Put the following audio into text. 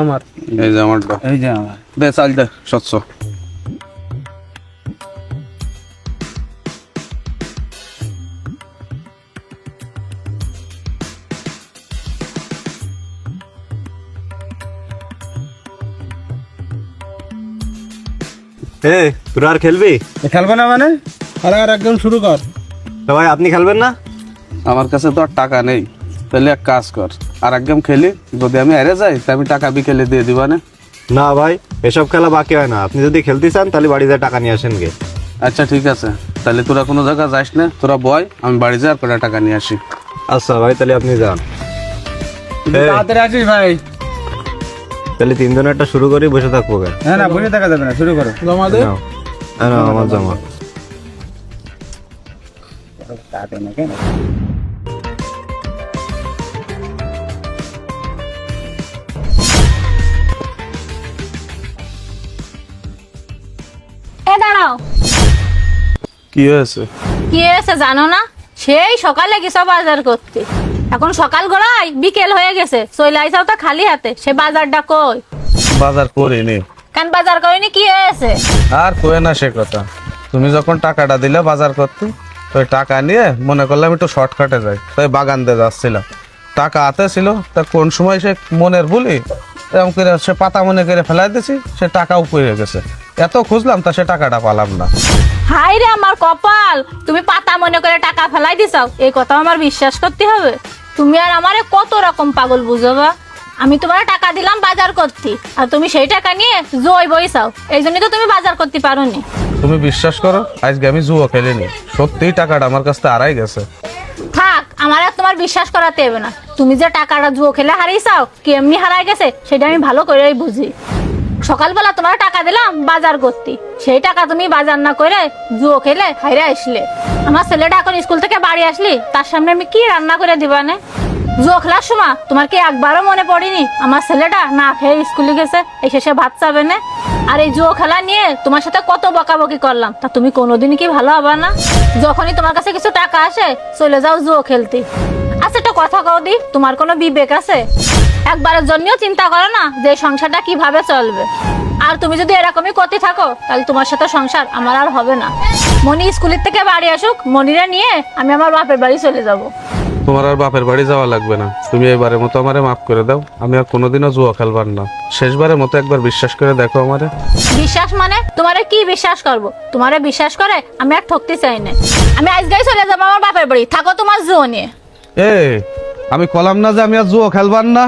আমার এই যে আমারটা এই যে আমার দে চাল দে 700 তোরা আর খেলবি? খেলবে না মানে আর একদম শুরু কর। তো ভাই আপনি খেলবেন না? আমার কাছে তো আর টাকা নেই, তাহলে এক কাজ কর আর এক গেম খেলি, যদি আমি হেরে যাই তাহলে আমি টাকা বিকেলে দিয়ে দিবা না? না ভাই, এসব খেলা বাকি হয় না। আপনি যদি খেলতে চান তাহলে বাড়ি যায় টাকা নিয়ে আসেন গে। আচ্ছা ঠিক আছে, তাহলে তোরা কোনো জায়গা যাস না, তোরা বয়, আমি বাড়ি যাই আর কটা টাকা নিয়ে আসি। আচ্ছা ভাই, তাহলে আপনি যান। এই, তাড়াতাড়ি আসিস ভাই। তাহলে তিনজনের একটা শুরু করি, বসে থাকবো গে। হ্যাঁ না বসে থাকা যাবে না, শুরু করো। জমা দে। নাও। নাও, আমার জমা। এ দাঁড়াও, কি হয়েছে? কি হয়েছে জানো না? সেই সকালে গেছো বাজার করতে, এখন সকাল গড়াই বিকেল হয়ে গেছে, চলে আইসাও তো খালি হাতে। সে বাজারটা কই? বাজার করিনি। কেন বাজার করিনি, কি হয়েছে? আর কয়ে না সে কথা, তুমি যখন টাকাটা দিলে বাজার করতে, তো ওই টাকা নিয়ে মনে করলাম একটু শর্টকাটে যাই, তাই বাগান দিয়ে যাচ্ছিলাম। টাকা হাতে ছিল, তা কোন সময় সে মনের ভুলি এরকম করে সে পাতা মনে করে ফেলাই দিছি, সে টাকাও পড়ে গেছে। এত খুঁজলাম তা সে টাকাটা পালাম না। হাই রে আমার কপাল, তুমি পাতা মনে করে টাকা ফেলাই দিছাও, এই কথা আমার বিশ্বাস করতে হবে? তুমি আর আমারে কত রকম পাগল বুঝবা? আমি তোমার টাকা দিলাম বাজার করতে, আর তুমি সেই টাকা নিয়ে জয় বইছাও, এই জন্যই তো তুমি বাজার করতে পারোনি। তুমি বিশ্বাস করো, আজকে আমি জুয়ো খেলিনি, সত্যিই টাকাটা আমার কাছ থেকে হারাই গেছে। থাক, আমার আর তোমার বিশ্বাস করাতে হবে না। তুমি যে টাকাটা জুয়ো খেলে হারিয়েছাও, কেমনি হারাই গেছে সেটা আমি ভালো করেই বুঝি। সকালবেলা তোমার টাকা দিলাম বাজার করতে, সেই টাকা তুমি বাজার না করে জুয়ো খেলে হাইরে আসলে। আমার ছেলেটা এখন স্কুল থেকে বাড়ি আসলি, তার সামনে আমি কি রান্না করে দিবা না? জুয়ো খেলার সময় তোমার কি একবারও মনে পড়েনি আমার ছেলেটা না খেয়ে স্কুলে গেছে, এসে সে ভাত চাবে না? আর এই জুয়ো খেলা নিয়ে তোমার সাথে কত বকাবকি করলাম, তা তুমি কোনোদিনই কি ভালো হবে না? যখনই তোমার কাছে কিছু টাকা আসে চলে যাও জুয়ো খেলতে। আচ্ছা একটা কথা কও দি, তোমার কোনো বিবেক আছে? একবারের জন্যও চিন্তা করো না যে সংসারটা কিভাবে চলবে? আর তুমি যদি এরকমই করতে থাকো তাহলে তোমার সাথে সংসার আমার আর হবে না। মনি স্কুলের থেকে বাড়ি আসুক, মনিরা নিয়ে আমি আমার বাপের বাড়ি চলে যাব। তোমার আর বাপের বাড়ি যাওয়া লাগবে না, তুমি এবারের মতো আমারে মাফ করে দাও, আমি আর কোনোদিনও জুয়া খেলবার না। শেষবারের মতো একবার বিশ্বাস করে দেখো আমারে। বিশ্বাস মানে তোমারে কি বিশ্বাস করব? তোমারে বিশ্বাস করে আমি আর ঠকতে চাই না। আমি আজকেই চলে যাবো আমার বাপের বাড়ি, থাকো তোমার জুয়ো নিয়ে। এ আমি কলাম না যে আমি আর জুয়ো খেলবার না।